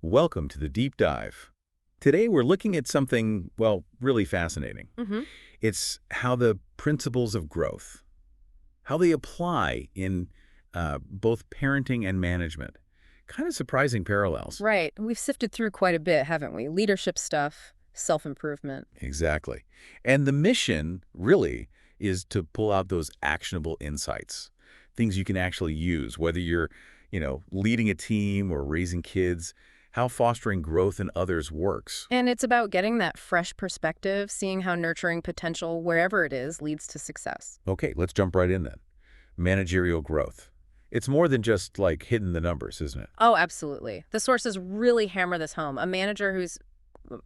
Welcome to the deep dive. Today we're looking at something, well, really fascinating. Hmm. It's how the principles of growth, how they apply in both parenting and management. Kind of surprising parallels. Right. We've sifted through quite a bit, haven't we? Leadership stuff, self-improvement. Exactly. And the mission, really, is to pull out those actionable insights, things you can actually use, whether you're, leading a team or raising kids, how fostering growth in others works. And it's about getting that fresh perspective, seeing how nurturing potential, wherever it is, leads to success. Okay, let's jump right in then. Managerial growth. It's more than just like hitting the numbers, isn't it? Oh, absolutely. The sources really hammer this home. A manager who's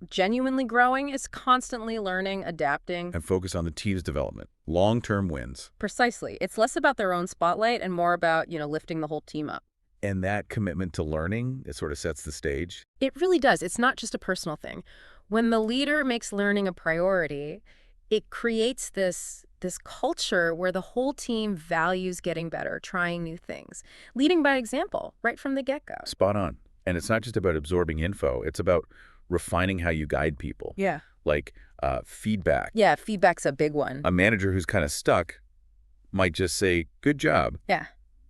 genuinely growing is constantly learning, adapting. And focus on the team's development, long-term wins. Precisely. It's less about their own spotlight and more about, lifting the whole team up. And that commitment to learning, it sort of sets the stage. It really does. It's not just a personal thing. When the leader makes learning a priority, it creates this culture where the whole team values getting better, trying new things, leading by example right from the get-go. Spot on. And it's not just about absorbing info. It's about refining how you guide people, Yeah. like feedback. Yeah, feedback's a big one. A manager who's kind of stuck might just say, good job. Yeah,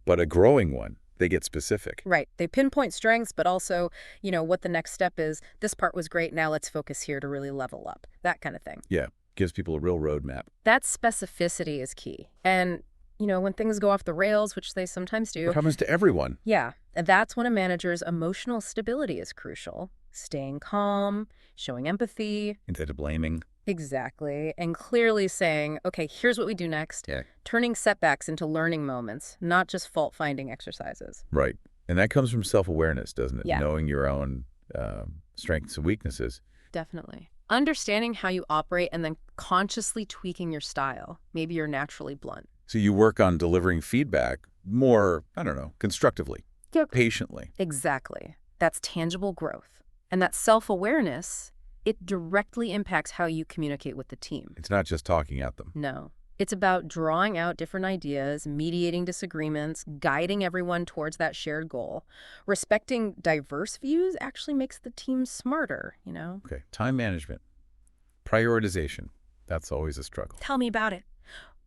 But a growing one, they get specific. right. They pinpoint strengths, but also, what the next step is. This part was great. Now let's focus here to really level up. That kind of thing. Yeah, gives people a real roadmap. That specificity is key. And, when things go off the rails, which they sometimes do. It happens to everyone. Yeah, and that's when a manager's emotional stability is crucial. Staying calm, showing empathy. Instead of blaming. Exactly. And clearly saying, okay, here's what we do next. Yeah. Turning setbacks into learning moments, not just fault-finding exercises. Right. And that comes from self-awareness, doesn't it? Yeah. Knowing your own strengths and weaknesses. Definitely. Understanding how you operate and then consciously tweaking your style. Maybe you're naturally blunt. So you work on delivering feedback more, I don't know, constructively, patiently. Exactly. That's tangible growth. And that self-awareness, it directly impacts how you communicate with the team. It's not just talking at them. No. It's about drawing out different ideas, mediating disagreements, guiding everyone towards that shared goal. Respecting diverse views actually makes the team smarter, Okay, time management, prioritization. That's always a struggle. Tell me about it.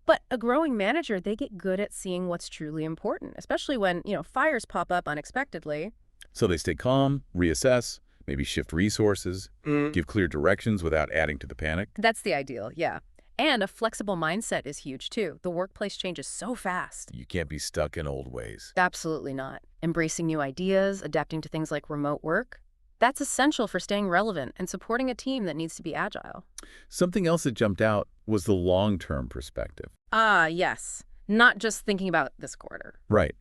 But a growing manager, they get good at seeing what's truly important, especially when, fires pop up unexpectedly. So they stay calm, reassess, maybe shift resources, give clear directions without adding to the panic. That's the ideal, yeah. And a flexible mindset is huge, too. The workplace changes so fast. You can't be stuck in old ways. Absolutely not. Embracing new ideas, adapting to things like remote work, that's essential for staying relevant and supporting a team that needs to be agile. Something else that jumped out was the long-term perspective. Ah, yes. Not just thinking about this quarter. Right.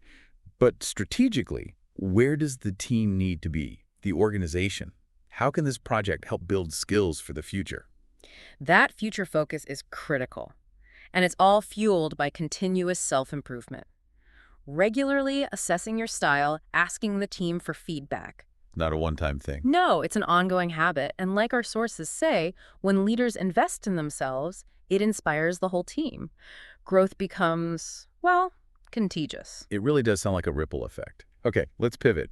But strategically, where does the team need to be? The organization? How can this project help build skills for the future? That future focus is critical. And it's all fueled by continuous self-improvement. Regularly assessing your style, asking the team for feedback. Not a one-time thing. No, it's an ongoing habit. And like our sources say, when leaders invest in themselves, it inspires the whole team. Growth becomes, well, contagious. It really does sound like a ripple effect. Okay, let's pivot.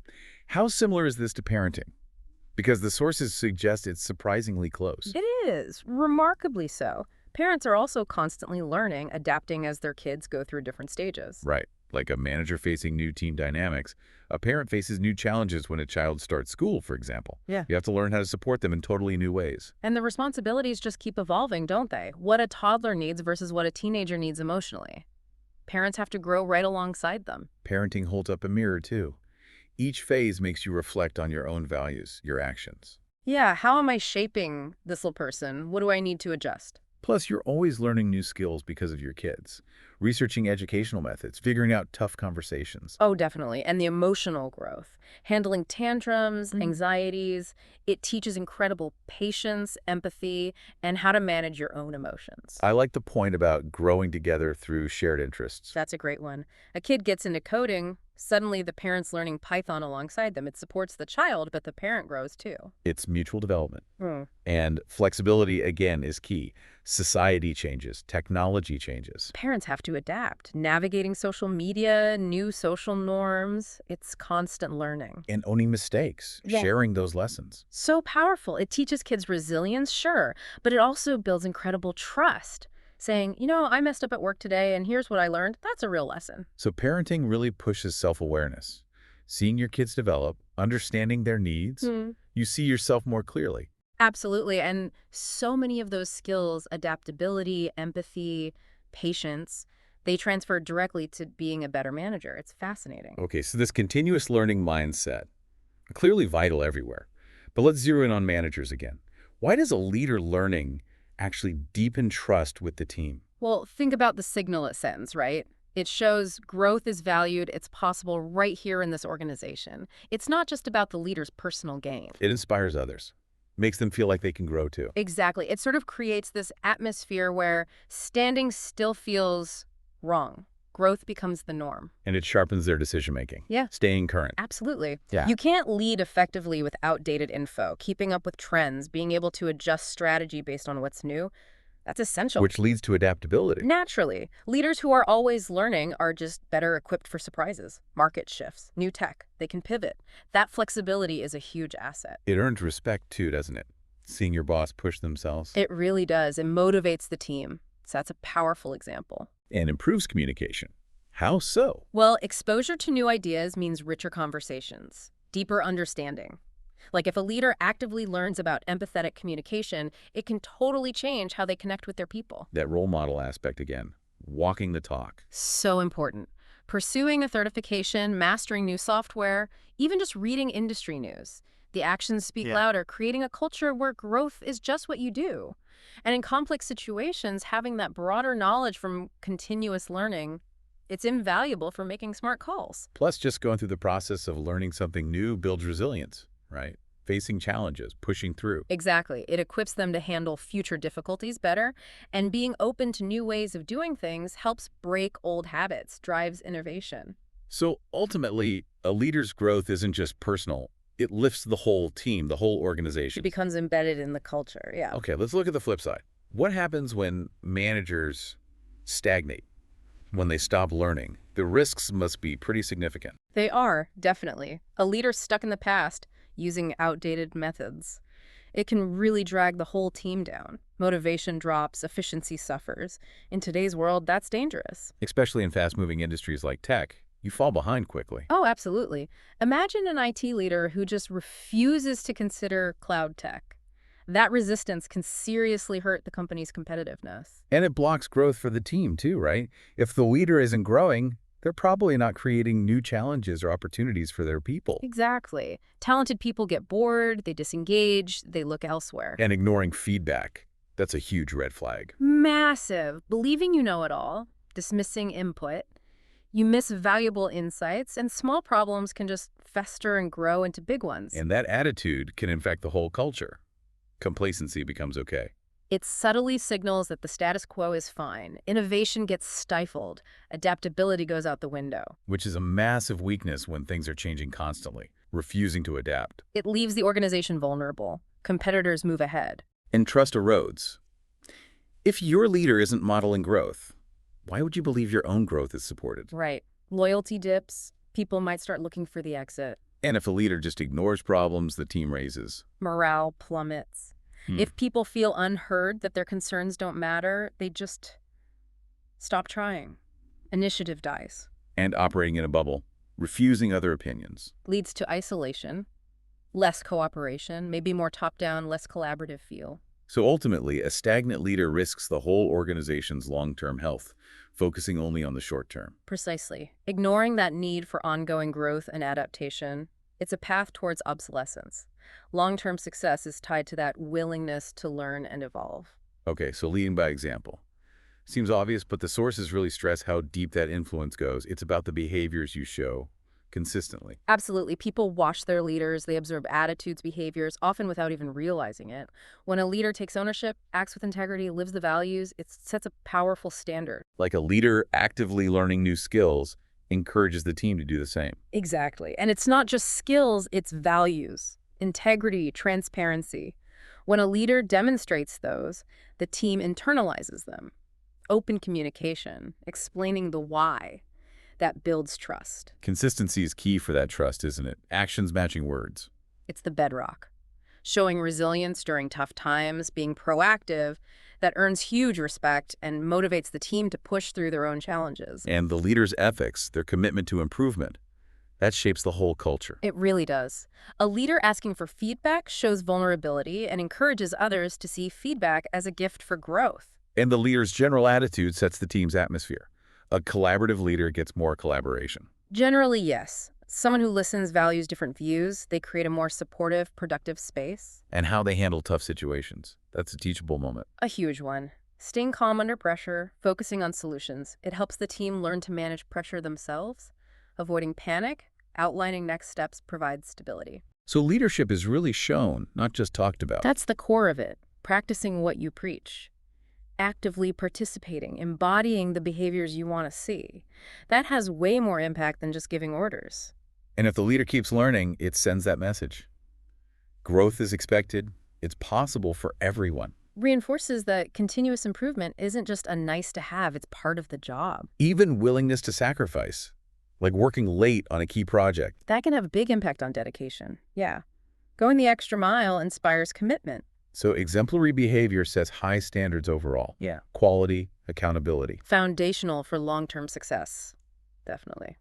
How similar is this to parenting? Because the sources suggest it's surprisingly close. It is, remarkably so. Parents are also constantly learning, adapting as their kids go through different stages. Right. Like a manager facing new team dynamics, a parent faces new challenges when a child starts school, for example. Yeah. You have to learn how to support them in totally new ways. And the responsibilities just keep evolving, don't they? What a toddler needs versus what a teenager needs emotionally. Parents have to grow right alongside them. Parenting holds up a mirror, too. Each phase makes you reflect on your own values, your actions. Yeah, how am I shaping this little person? What do I need to adjust? Plus, you're always learning new skills because of your kids, researching educational methods, figuring out tough conversations. Oh, definitely. And the emotional growth. Handling tantrums, anxieties. It teaches incredible patience, empathy, and how to manage your own emotions. I like the point about growing together through shared interests. That's a great one. A kid gets into coding, suddenly the parent's learning Python alongside them. It supports the child, but the parent grows too. It's mutual development. Hmm. And flexibility, again, is key. Society changes, technology changes, Parents have to adapt, navigating social media, new social norms. It's constant learning. and owning mistakes, Yeah. sharing those lessons. So powerful. It teaches kids resilience, sure, but it also builds incredible trust. Saying, I messed up at work today and here's what I learned. That's a real lesson. So parenting really pushes self-awareness. Seeing your kids develop, understanding their needs, Hmm. you see yourself more clearly. Absolutely. And so many of those skills, adaptability, empathy, patience, they transfer directly to being a better manager. It's fascinating. Okay, so this continuous learning mindset, clearly vital everywhere. But let's zero in on managers again. Why does a leader learning actually deepen trust with the team? Well, think about the signal it sends, right? It shows growth is valued, it's possible right here in this organization. It's not just about the leader's personal gain. It inspires others, makes them feel like they can grow too. Exactly. It sort of creates this atmosphere where standing still feels wrong. Growth becomes the norm. And it sharpens their decision-making, Yeah. staying current. Absolutely. Yeah. You can't lead effectively with outdated info. Keeping up with trends, being able to adjust strategy based on what's new, that's essential. Which leads to adaptability. Naturally, leaders who are always learning are just better equipped for surprises, market shifts, new tech. They can pivot. That flexibility is a huge asset. It earns respect too, doesn't it? Seeing your boss push themselves. It really does. It motivates the team. So that's a powerful example. And improves communication. How so? Well, exposure to new ideas means richer conversations, deeper understanding. Like if a leader actively learns about empathetic communication, it can totally change how they connect with their people. That role model aspect again. Walking the talk. So important. Pursuing a certification, mastering new software, even just reading industry news. The actions speak louder, creating a culture where growth is just what you do. And in complex situations, having that broader knowledge from continuous learning, it's invaluable for making smart calls. Plus, just going through the process of learning something new builds resilience, right? Facing challenges, pushing through. Exactly. It equips them to handle future difficulties better, and being open to new ways of doing things helps break old habits, drives innovation. So ultimately, a leader's growth isn't just personal. It lifts the whole team, the whole It organization. becomes embedded in the culture, yeah. Okay, let's look at the flip side. What happens when managers stagnate, when they stop learning? The risks must be pretty significant. They are, definitely. A leader stuck in the past, using outdated methods. It can really drag the whole team down. Motivation drops, efficiency suffers. In today's world, that's dangerous. Especially in fast-moving industries like tech, you fall behind quickly. Oh, absolutely. Imagine an IT leader who just refuses to consider cloud tech. That resistance can seriously hurt the company's competitiveness. And it blocks growth for the team too, right? If the leader isn't growing, they're probably not creating new challenges or opportunities for their people. Exactly. Talented people get bored, they disengage, they look elsewhere. And ignoring feedback, that's a huge red flag. Massive. Believing you know it all, dismissing input. You miss valuable insights, and small problems can just fester and grow into big ones. And that attitude can infect the whole culture. Complacency becomes okay. It subtly signals that the status quo is fine. Innovation gets stifled. Adaptability goes out the window. Which is a massive weakness when things are changing constantly, refusing to adapt. It leaves the organization vulnerable. Competitors move ahead. And trust erodes. If your leader isn't modeling growth, why would you believe your own growth is supported? Right. Loyalty dips. People might start looking for the exit. And if a leader just ignores problems the team raises. Morale plummets. If people feel unheard, that their concerns don't matter, they just stop trying. Initiative dies. And operating in a bubble, refusing other opinions. Leads to isolation, less cooperation, maybe more top-down, less collaborative feel. So ultimately, a stagnant leader risks the whole organization's long-term health, focusing only on the short term. Precisely. Ignoring that need for ongoing growth and adaptation, it's a path towards obsolescence. Long-term success is tied to that willingness to learn and evolve. Okay, so leading by example. Seems obvious, but the sources really stress how deep that influence goes. It's about the behaviors you show consistently. Absolutely. People watch their leaders, they observe attitudes, behaviors, often without even realizing it. When a leader takes ownership, acts with integrity, lives the values, it sets a powerful standard. Like a leader actively learning new skills encourages the team to do the same. Exactly. And it's not just skills, it's values. Integrity, transparency. When a leader demonstrates those, the team internalizes them. Open communication, explaining the why, that builds trust. Consistency is key for that trust, isn't it? Actions matching words. It's the bedrock. Showing resilience during tough times, being proactive, that earns huge respect and motivates the team to push through their own challenges. And the leader's ethics, their commitment to improvement, that shapes the whole culture. It really does. A leader asking for feedback shows vulnerability and encourages others to see feedback as a gift for growth. And the leader's general attitude sets the team's atmosphere. A collaborative leader gets more collaboration. Generally, yes. Someone who listens, values different views, they create a more supportive, productive space. And how they handle tough situations. That's a teachable moment. A huge one. Staying calm under pressure, focusing on solutions. It helps the team learn to manage pressure themselves. Avoiding panic, outlining next steps provides stability. So leadership is really shown, not just talked about. That's the core of it. Practicing what you preach. Actively participating, embodying the behaviors you want to see. That has way more impact than just giving orders. And if the leader keeps learning, it sends that message. Growth is expected. It's possible for everyone. Reinforces that continuous improvement isn't just a nice to have, it's part of the job. Even willingness to sacrifice, like working late on a key project. That can have a big impact on dedication. Yeah. Going the extra mile inspires commitment. So exemplary behavior sets high standards overall. Yeah. Quality, accountability. Foundational for long-term success. Definitely.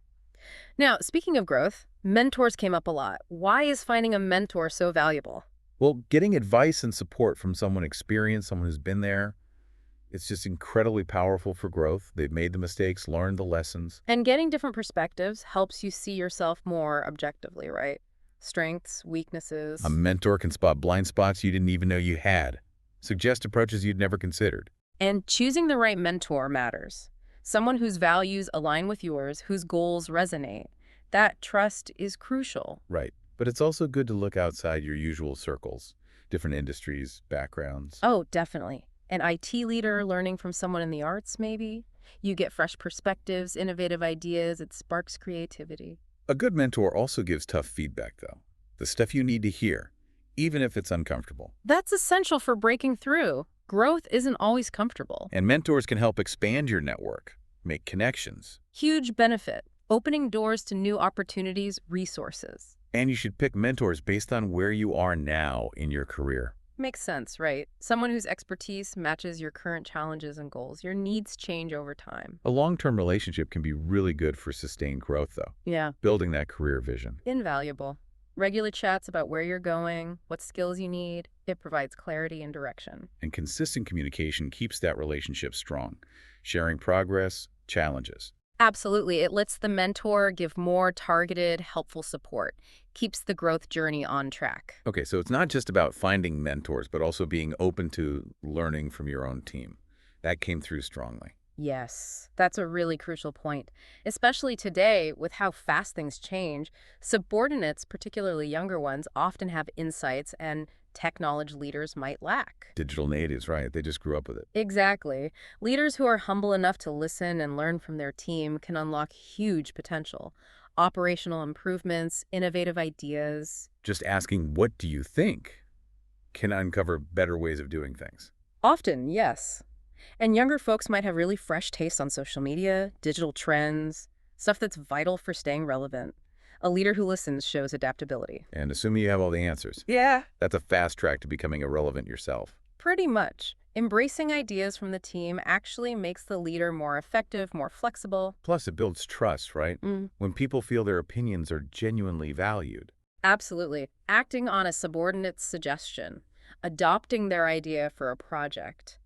Now, speaking of growth, mentors came up a lot. Why is finding a mentor so valuable? Well, getting advice and support from someone experienced, someone who's been there, it's just incredibly powerful for growth. They've made the mistakes, learned the lessons. And getting different perspectives helps you see yourself more objectively, right? Strengths, weaknesses. A mentor can spot blind spots you didn't even know you had, suggest approaches you'd never considered. And choosing the right mentor matters. Someone whose values align with yours, whose goals resonate. That trust is crucial. Right. But it's also good to look outside your usual circles, different industries, backgrounds. Oh, definitely. An IT leader learning from someone in the arts, maybe. You get fresh perspectives, innovative ideas. It sparks creativity. A good mentor also gives tough feedback, though. The stuff you need to hear, even if it's uncomfortable. That's essential for breaking through. Growth isn't always comfortable. And mentors can help expand your network, make connections. Huge benefit. Opening doors to new opportunities, resources. And you should pick mentors based on where you are now in your career. Makes sense, right? Someone whose expertise matches your current challenges and goals. Your needs change over time. A long-term relationship can be really good for sustained growth, though. Yeah. Building that career vision. Invaluable. Regular chats about where you're going, what skills you need. It provides clarity and direction. And consistent communication keeps that relationship strong, sharing progress, challenges. Absolutely. It lets the mentor give more targeted, helpful support. Keeps the growth journey on track. Okay, so it's not just about finding mentors, but also being open to learning from your own team. That came through strongly. Yes, that's a really crucial point. Especially today, with how fast things change, subordinates, particularly younger ones, often have insights and tech knowledge leaders might lack. Digital natives, right? They just grew up with it. Exactly. Leaders who are humble enough to listen and learn from their team can unlock huge potential. Operational improvements, innovative ideas. Just asking, what do you think, can uncover better ways of doing things. Often, yes. And younger folks might have really fresh tastes on social media, digital trends, stuff that's vital for staying relevant. A leader who listens shows adaptability. And assuming you have all the answers. Yeah. That's a fast track to becoming irrelevant yourself. Pretty much. Embracing ideas from the team actually makes the leader more effective, more flexible. Plus, it builds trust, right? When people feel their opinions are genuinely valued. Absolutely. Acting on a subordinate's suggestion, adopting their idea for a project.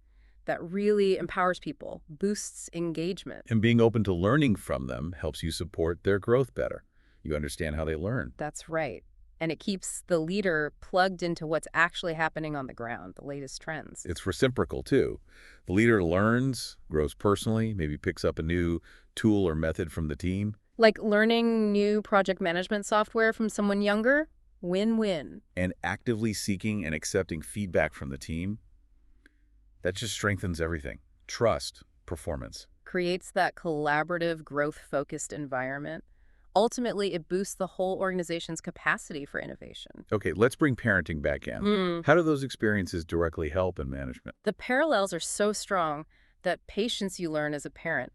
That really empowers people, boosts engagement. And being open to learning from them helps you support their growth better. You understand how they learn. That's right. And it keeps the leader plugged into what's actually happening on the ground, the latest trends. It's reciprocal, too. The leader learns, grows personally, maybe picks up a new tool or method from the team. Like learning new project management software from someone younger? Win-win. And actively seeking and accepting feedback from the team. That just strengthens everything. Trust, performance. Creates that collaborative, growth-focused environment. Ultimately, it boosts the whole organization's capacity for innovation. Okay, let's bring parenting back in. Hmm. How do those experiences directly help in management? The parallels are so strong that patience you learn as a parent,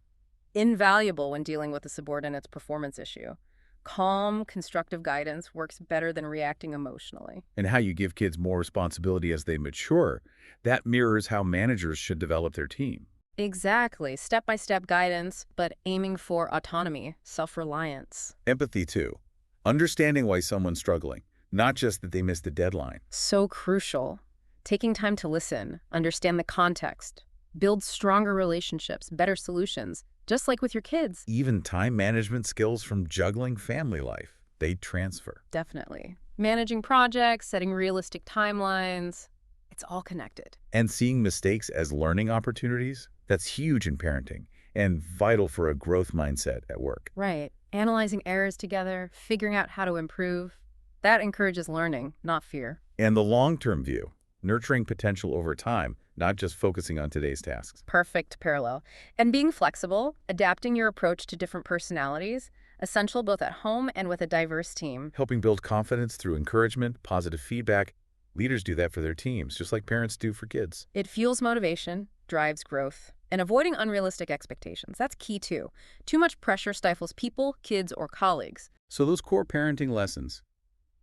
invaluable when dealing with a subordinate's performance issue. Calm, constructive guidance works better than reacting emotionally. And how you give kids more responsibility as they mature, that mirrors how managers should develop their team. Exactly. Step-by-step guidance, but aiming for autonomy, self-reliance. Empathy, too. Understanding why someone's struggling, not just that they missed a deadline. So crucial. Taking time to listen, understand the context, build stronger relationships, better solutions, just like with your kids. Even time management skills from juggling family life, they transfer. Definitely. Managing projects, setting realistic timelines, it's all connected. And seeing mistakes as learning opportunities, that's huge in parenting and vital for a growth mindset at work. Right. Analyzing errors together, figuring out how to improve, that encourages learning, not fear. And the long-term view, nurturing potential over time, not just focusing on today's tasks. Perfect parallel. And being flexible, adapting your approach to different personalities, essential both at home and with a diverse team. Helping build confidence through encouragement, positive feedback. Leaders do that for their teams, just like parents do for kids. It fuels motivation, drives growth, and avoiding unrealistic expectations. That's key too. Too much pressure stifles people, kids, or colleagues. So those core parenting lessons,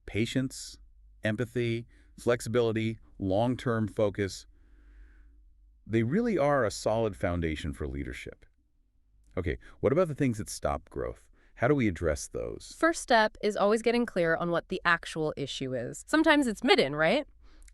patience, empathy, flexibility, long-term focus, they really are a solid foundation for leadership. Okay, what about the things that stop growth? How do we address those? First step is always getting clear on what the actual issue is. Sometimes it's hidden, right?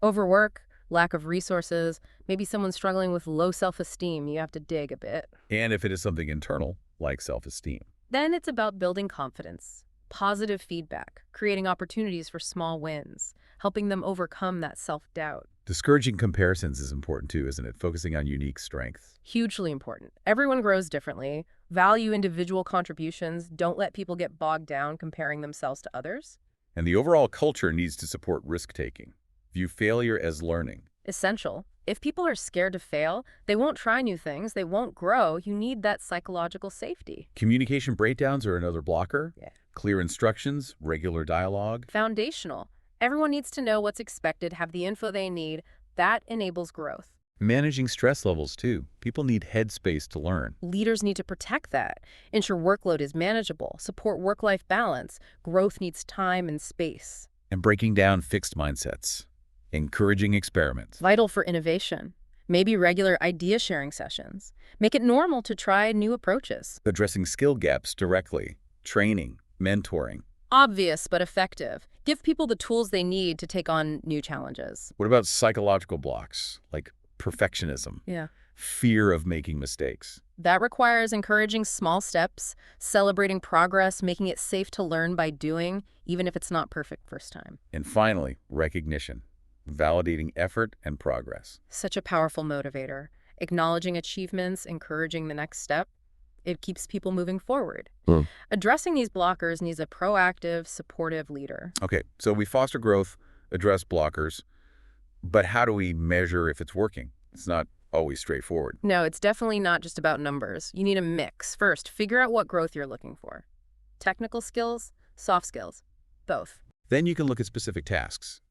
Overwork, lack of resources, maybe someone struggling with low self-esteem. You have to dig a bit. And if it is something internal, like self-esteem. Then it's about building confidence, positive feedback, creating opportunities for small wins, helping them overcome that self-doubt. Discouraging comparisons is important too, isn't it? Focusing on unique strengths. Hugely important. Everyone grows differently. Value individual contributions. Don't let people get bogged down comparing themselves to others. And the overall culture needs to support risk-taking. View failure as learning. Essential. If people are scared to fail, they won't try new things, they won't grow. You need that psychological safety. Communication breakdowns are another blocker. Yeah. Clear instructions, regular dialogue. Foundational. Everyone needs to know what's expected, have the info they need. That enables growth. Managing stress levels too. People need headspace to learn. Leaders need to protect that, ensure workload is manageable, support work-life balance. Growth needs time and space. And breaking down fixed mindsets. Encouraging experiments. Vital for innovation. Maybe regular idea sharing sessions. Make it normal to try new approaches. Addressing skill gaps directly. Training, mentoring. Obvious but effective. Give people the tools they need to take on new challenges. What about psychological blocks, like perfectionism, Yeah. fear of making mistakes? That requires encouraging small steps, celebrating progress, making it safe to learn by doing, even if it's not perfect first time. And finally, recognition. Validating effort and progress. Such a powerful motivator. Acknowledging achievements, encouraging the next step. It keeps people moving forward. Addressing these blockers needs a proactive, supportive leader. Okay, so we foster growth, address blockers, but how do we measure if it's working? It's not always straightforward. No, it's definitely not just about numbers. You need a mix. First, figure out what growth you're looking for. Technical skills, soft skills, both. Then you can look at specific tasks.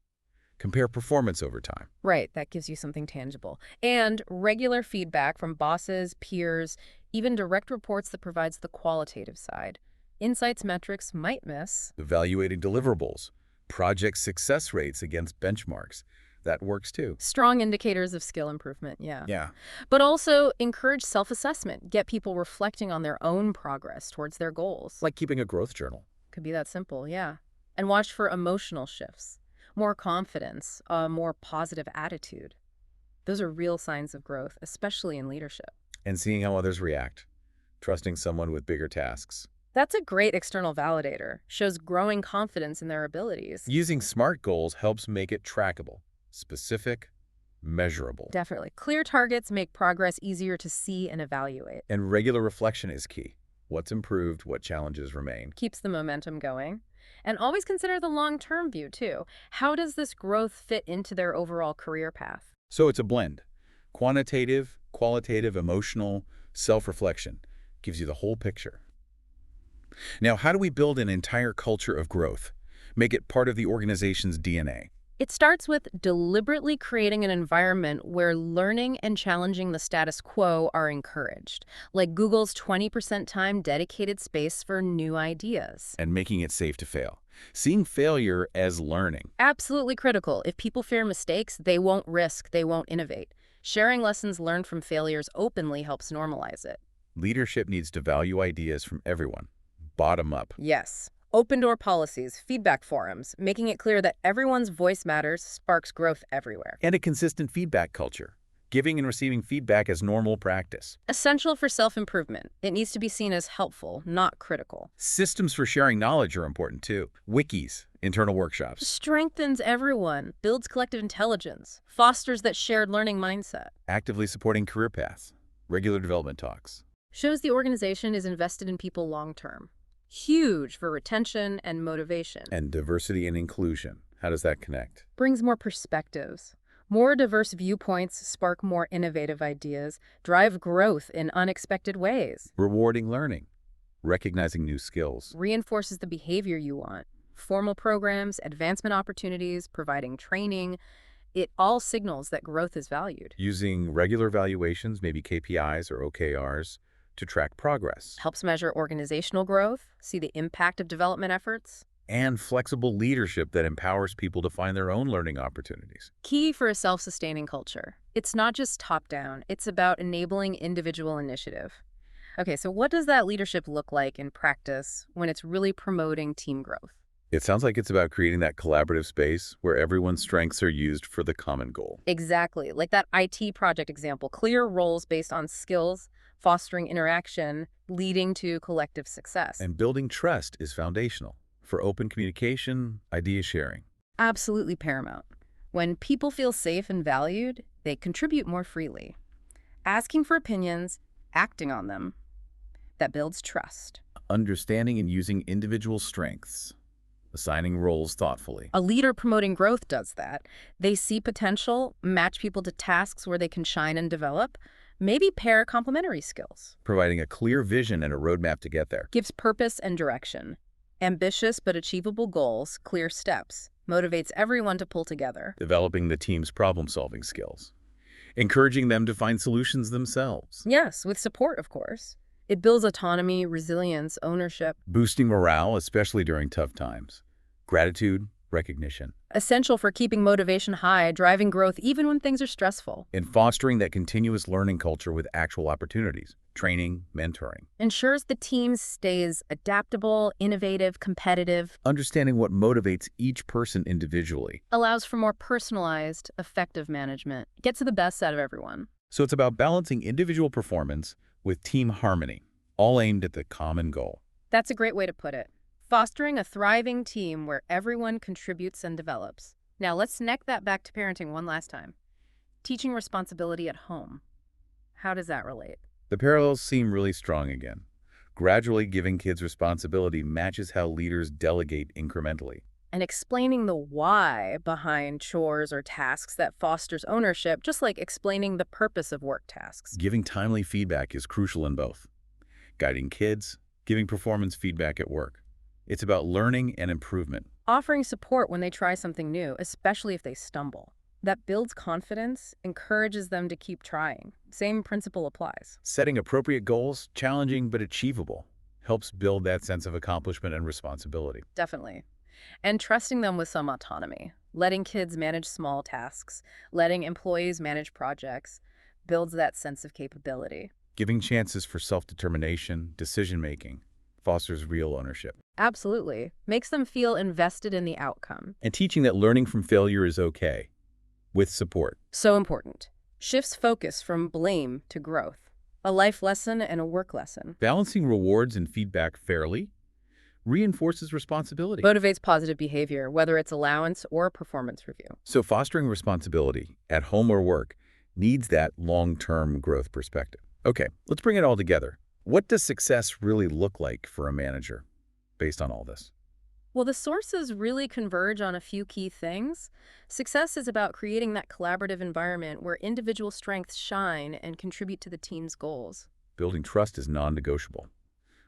Compare performance over time. Right, that gives you something tangible. And regular feedback from bosses, peers, even direct reports that provides the qualitative side. Insights metrics might miss. Evaluating deliverables, project success rates against benchmarks. That works too. Strong indicators of skill improvement, yeah. Yeah. But also encourage self-assessment. Get people reflecting on their own progress towards their goals. Like keeping a growth journal. Could be that simple, yeah. And watch for emotional shifts. More confidence, a more positive attitude. Those are real signs of growth, especially in leadership. And seeing how others react. Trusting someone with bigger tasks. That's a great external validator. Shows growing confidence in their abilities. Using SMART goals helps make it trackable, specific, measurable. Definitely. Clear targets make progress easier to see and evaluate. And regular reflection is key. What's improved, what challenges remain. Keeps the momentum going. And always consider the long-term view, too. How does this growth fit into their overall career path? So it's a blend. Quantitative, qualitative, emotional, self-reflection. Gives you the whole picture. Now, how do we build an entire culture of growth? Make it part of the organization's DNA. It starts with deliberately creating an environment where learning and challenging the status quo are encouraged, like Google's 20% time dedicated space for new ideas. And making it safe to fail. Seeing failure as learning. Absolutely critical. If people fear mistakes, they won't risk, they won't innovate. Sharing lessons learned from failures openly helps normalize it. Leadership needs to value ideas from everyone, bottom up. Yes. Open door policies, feedback forums, making it clear that everyone's voice matters sparks growth everywhere. And a consistent feedback culture. Giving and receiving feedback as normal practice. Essential for self-improvement. It needs to be seen as helpful, not critical. Systems for sharing knowledge are important too. Wikis, internal workshops. Strengthens everyone, builds collective intelligence, fosters that shared learning mindset. Actively supporting career paths. Regular development talks. Shows the organization is invested in people long-term. Huge for retention and motivation. And diversity and inclusion. How does that connect? Brings more perspectives. More diverse viewpoints spark more innovative ideas, drive growth in unexpected ways. Rewarding learning. Recognizing new skills. Reinforces the behavior you want. Formal programs, advancement opportunities, providing training. It all signals that growth is valued. Using regular evaluations, maybe KPIs or OKRs, to track progress. Helps measure organizational growth, see the impact of development efforts. And flexible leadership that empowers people to find their own learning opportunities. Key for a self-sustaining culture. It's not just top-down, it's about enabling individual initiative. Okay, so what does that leadership look like in practice when it's really promoting team growth? It sounds like it's about creating that collaborative space where everyone's strengths are used for the common goal. Exactly, like that IT project example, clear roles based on skills, fostering interaction, leading to collective success. And building trust is foundational for open communication, idea sharing. Absolutely paramount. When people feel safe and valued, they contribute more freely. Asking for opinions, acting on them, that builds trust. Understanding and using individual strengths. Assigning roles thoughtfully. A leader promoting growth does that. They see potential, match people to tasks where they can shine and develop, maybe pair complementary skills. Providing a clear vision and a roadmap to get there. Gives purpose and direction. Ambitious but achievable goals, clear steps. Motivates everyone to pull together. Developing the team's problem-solving skills. Encouraging them to find solutions themselves. Yes, with support, of course. It builds autonomy, resilience, ownership. Boosting morale, especially during tough times. Gratitude, recognition. Essential for keeping motivation high, driving growth even when things are stressful. And fostering that continuous learning culture with actual opportunities. Training, mentoring. Ensures the team stays adaptable, innovative, competitive. Understanding what motivates each person individually. Allows for more personalized, effective management. Gets to the best out of everyone. So it's about balancing individual performance with team harmony, all aimed at the common goal. That's a great way to put it. Fostering a thriving team where everyone contributes and develops. Now let's connect that back to parenting one last time. Teaching responsibility at home. How does that relate? The parallels seem really strong again. Gradually giving kids responsibility matches how leaders delegate incrementally. And explaining the why behind chores or tasks that fosters ownership, just like explaining the purpose of work tasks. Giving timely feedback is crucial in both. Guiding kids, giving performance feedback at work. It's about learning and improvement. Offering support when they try something new, especially if they stumble. That builds confidence, encourages them to keep trying. Same principle applies. Setting appropriate goals, challenging but achievable, helps build that sense of accomplishment and responsibility. Definitely. And trusting them with some autonomy. Letting kids manage small tasks, letting employees manage projects, builds that sense of capability. Giving chances for self-determination, decision-making, fosters real ownership. Absolutely. Makes them feel invested in the outcome. And teaching that learning from failure is okay, with support. So important. Shifts focus from blame to growth. A life lesson and a work lesson. Balancing rewards and feedback fairly reinforces responsibility. Motivates positive behavior, whether it's allowance or performance review. So fostering responsibility at home or work needs that long-term growth perspective. Okay, let's bring it all together. What does success really look like for a manager based on all this? Well, the sources really converge on a few key things. Success is about creating that collaborative environment where individual strengths shine and contribute to the team's goals. Building trust is non-negotiable.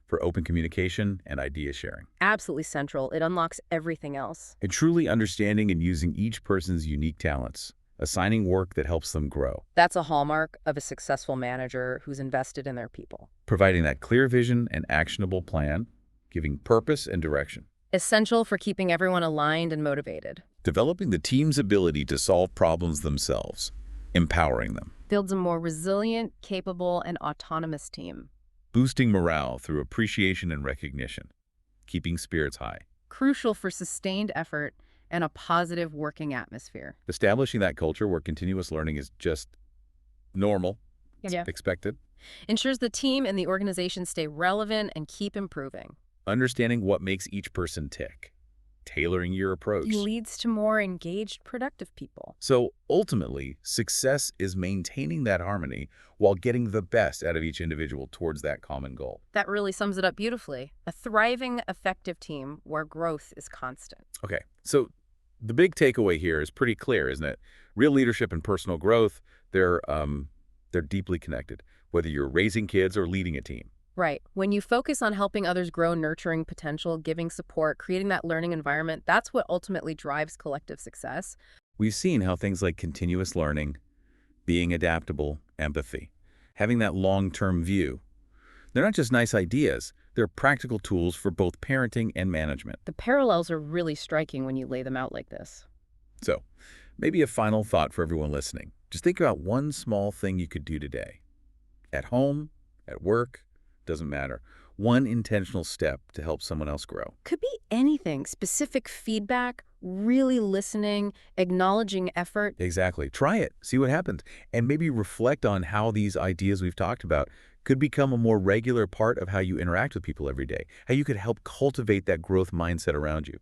for open communication and idea sharing. Absolutely central. It unlocks everything else. And truly understanding and using each person's unique talents, assigning work that helps them grow, That's a hallmark of a successful manager who's invested in their people. providing that clear vision and actionable plan, giving purpose and direction. Essential for keeping everyone aligned and motivated. Developing the team's ability to solve problems themselves, empowering them. Builds a more resilient, capable, and autonomous team. Boosting morale through appreciation and recognition, keeping spirits high. Crucial for sustained effort and a positive working atmosphere. Establishing that culture where continuous learning is just normal, Yeah. expected. Ensures the team and the organization stay relevant and keep improving. Understanding what makes each person tick, tailoring your approach. Leads to more engaged, productive people. So ultimately, success is maintaining that harmony while getting the best out of each individual towards that common goal. That really sums it up beautifully. A thriving, effective team where growth is constant. Okay, so the big takeaway here is pretty clear, isn't it? Real leadership and personal growth, they're deeply connected, whether you're raising kids or leading a team. Right. When you focus on helping others grow, nurturing potential, giving support, creating that learning environment, that's what ultimately drives collective success. We've seen how things like continuous learning, being adaptable, empathy, having that long-term view, they're not just nice ideas, they're practical tools for both parenting and management. The parallels are really striking when you lay them out like this. So, maybe a final thought for everyone listening. Just think about one small thing you could do today. At home, at work, doesn't matter. One intentional step to help someone else grow. Could be anything, specific feedback, really listening, acknowledging effort. Exactly. Try it. See what happens. And maybe reflect on how these ideas we've talked about could become a more regular part of how you interact with people every day, how you could help cultivate that growth mindset around you.